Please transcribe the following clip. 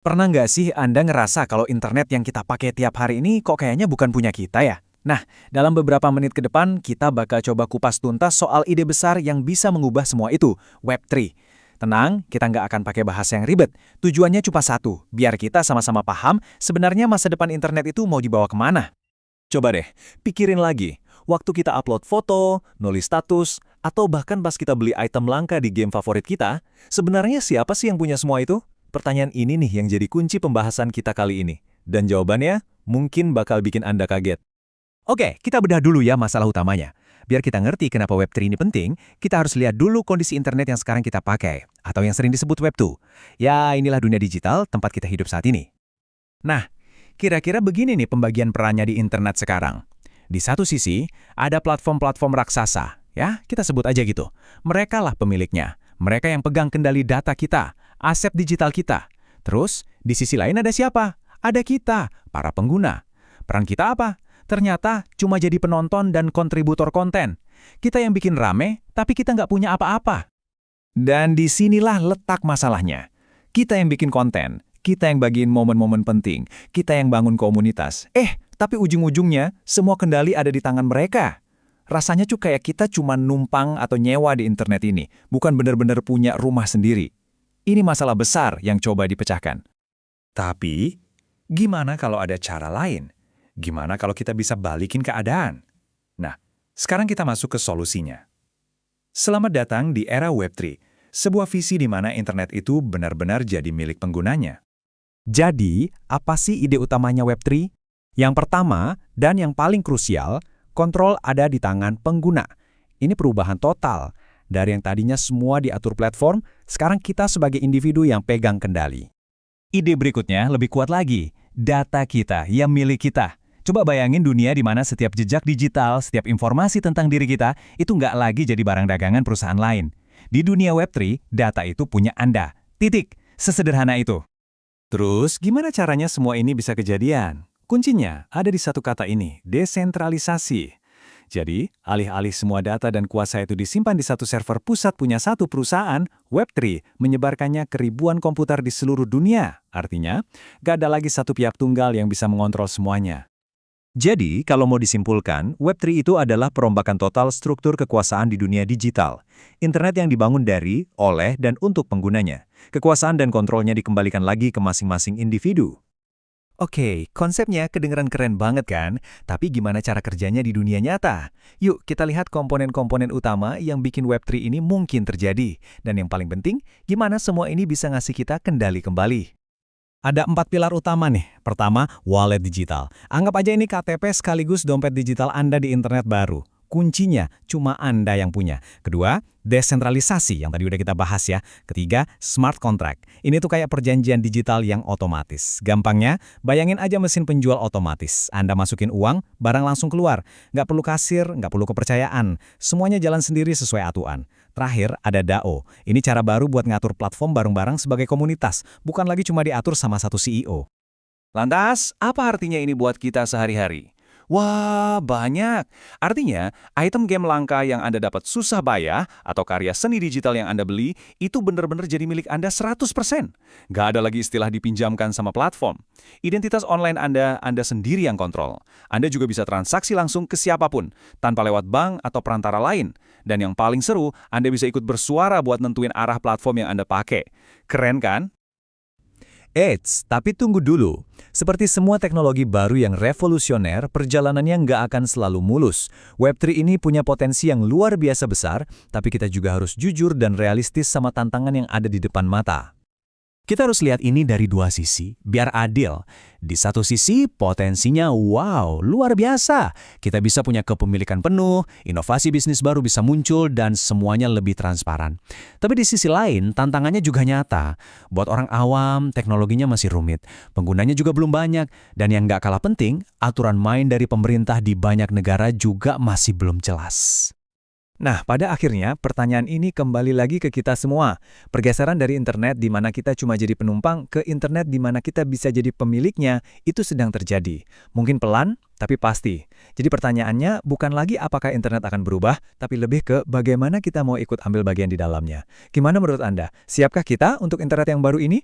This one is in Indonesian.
Pernah nggak sih Anda ngerasa kalau internet yang kita pakai tiap hari ini kok kayaknya bukan punya kita ya? Nah, dalam beberapa menit ke depan, kita bakal coba kupas tuntas soal ide besar yang bisa mengubah semua itu, Web3. Tenang, kita nggak akan pakai bahasa yang ribet. Tujuannya cuma satu, biar kita sama-sama paham sebenarnya masa depan internet itu mau dibawa kemana. Coba deh, pikirin lagi. Waktu kita upload foto, nulis status, atau bahkan pas kita beli item langka di game favorit kita, sebenarnya siapa sih yang punya semua itu? Pertanyaan ini nih yang jadi kunci pembahasan kita kali ini. Dan jawabannya mungkin bakal bikin Anda kaget. Oke, kita bedah dulu ya masalah utamanya. Biar kita ngerti kenapa Web3 ini penting, kita harus lihat dulu kondisi internet yang sekarang kita pakai, atau yang sering disebut Web2. Ya, inilah dunia digital tempat kita hidup saat ini. Nah, kira-kira begini nih pembagian perannya di internet sekarang. Di satu sisi, ada platform-platform raksasa, ya, kita sebut aja gitu. Mereka lah pemiliknya. Mereka yang pegang kendali data kita, aset digital kita. Terus, di sisi lain ada siapa? Ada kita, para pengguna. Peran kita apa? Ternyata cuma jadi penonton dan kontributor konten. Kita yang bikin rame, tapi kita nggak punya apa-apa. Dan disinilah letak masalahnya. Kita yang bikin konten, kita yang bagiin momen-momen penting, kita yang bangun komunitas. Tapi ujung-ujungnya, semua kendali ada di tangan mereka. Rasanya kayak kita cuma numpang atau nyewa di internet ini, bukan benar-benar punya rumah sendiri. Ini masalah besar yang coba dipecahkan. Tapi, gimana kalau ada cara lain? Gimana kalau kita bisa balikin keadaan? Nah, sekarang kita masuk ke solusinya. Selamat datang di era Web3, sebuah visi di mana internet itu benar-benar jadi milik penggunanya. Jadi, apa sih ide utamanya Web3? Yang pertama, dan yang paling krusial, kontrol ada di tangan pengguna. Ini perubahan total. Dari yang tadinya semua diatur platform, sekarang kita sebagai individu yang pegang kendali. Ide berikutnya lebih kuat lagi. Data kita yang milik kita. Coba bayangin dunia di mana setiap jejak digital, setiap informasi tentang diri kita, itu nggak lagi jadi barang dagangan perusahaan lain. Di dunia Web3, data itu punya Anda. Titik. Sesederhana itu. Terus, gimana caranya semua ini bisa kejadian? Kuncinya ada di satu kata ini, desentralisasi. Jadi, alih-alih semua data dan kuasa itu disimpan di satu server pusat punya satu perusahaan, Web3 menyebarkannya ke ribuan komputer di seluruh dunia. Artinya, gak ada lagi satu pihak tunggal yang bisa mengontrol semuanya. Jadi, kalau mau disimpulkan, Web3 itu adalah perombakan total struktur kekuasaan di dunia digital. Internet yang dibangun dari, oleh, dan untuk penggunanya. Kekuasaan dan kontrolnya dikembalikan lagi ke masing-masing individu. Oke, konsepnya kedengeran keren banget kan? Tapi gimana cara kerjanya di dunia nyata? Yuk, kita lihat komponen-komponen utama yang bikin Web3 ini mungkin terjadi. Dan yang paling penting, gimana semua ini bisa ngasih kita kendali kembali. Ada 4 pilar utama nih. Pertama, wallet digital. Anggap aja ini KTP sekaligus dompet digital Anda di internet baru. Kuncinya cuma Anda yang punya. Kedua, desentralisasi yang tadi udah kita bahas ya. Ketiga, smart contract. Ini tuh kayak perjanjian digital yang otomatis. Gampangnya, bayangin aja mesin penjual otomatis. Anda masukin uang, barang langsung keluar. Nggak perlu kasir, nggak perlu kepercayaan. Semuanya jalan sendiri sesuai aturan. Terakhir, ada DAO. Ini cara baru buat ngatur platform bareng-bareng sebagai komunitas. Bukan lagi cuma diatur sama satu CEO. Lantas, apa artinya ini buat kita sehari-hari? Wah, banyak. Artinya, item game langka yang Anda dapat susah payah atau karya seni digital yang Anda beli, itu benar-benar jadi milik Anda 100%. Nggak ada lagi istilah dipinjamkan sama platform. Identitas online Anda sendiri yang kontrol. Anda juga bisa transaksi langsung ke siapapun, tanpa lewat bank atau perantara lain. Dan yang paling seru, Anda bisa ikut bersuara buat nentuin arah platform yang Anda pakai. Keren kan? Eits, tapi tunggu dulu. Seperti semua teknologi baru yang revolusioner, perjalanannya nggak akan selalu mulus. Web3 ini punya potensi yang luar biasa besar, tapi kita juga harus jujur dan realistis sama tantangan yang ada di depan mata. Kita harus lihat ini dari dua sisi, biar adil. Di satu sisi, potensinya wow, luar biasa. Kita bisa punya kepemilikan penuh, inovasi bisnis baru bisa muncul, dan semuanya lebih transparan. Tapi di sisi lain, tantangannya juga nyata. Buat orang awam, teknologinya masih rumit. Penggunanya juga belum banyak. Dan yang nggak kalah penting, aturan main dari pemerintah di banyak negara juga masih belum jelas. Nah, pada akhirnya pertanyaan ini kembali lagi ke kita semua. Pergeseran dari internet di mana kita cuma jadi penumpang ke internet di mana kita bisa jadi pemiliknya, itu sedang terjadi. Mungkin pelan, tapi pasti. Jadi pertanyaannya bukan lagi apakah internet akan berubah, tapi lebih ke bagaimana kita mau ikut ambil bagian di dalamnya. Gimana menurut Anda? Siapkah kita untuk internet yang baru ini?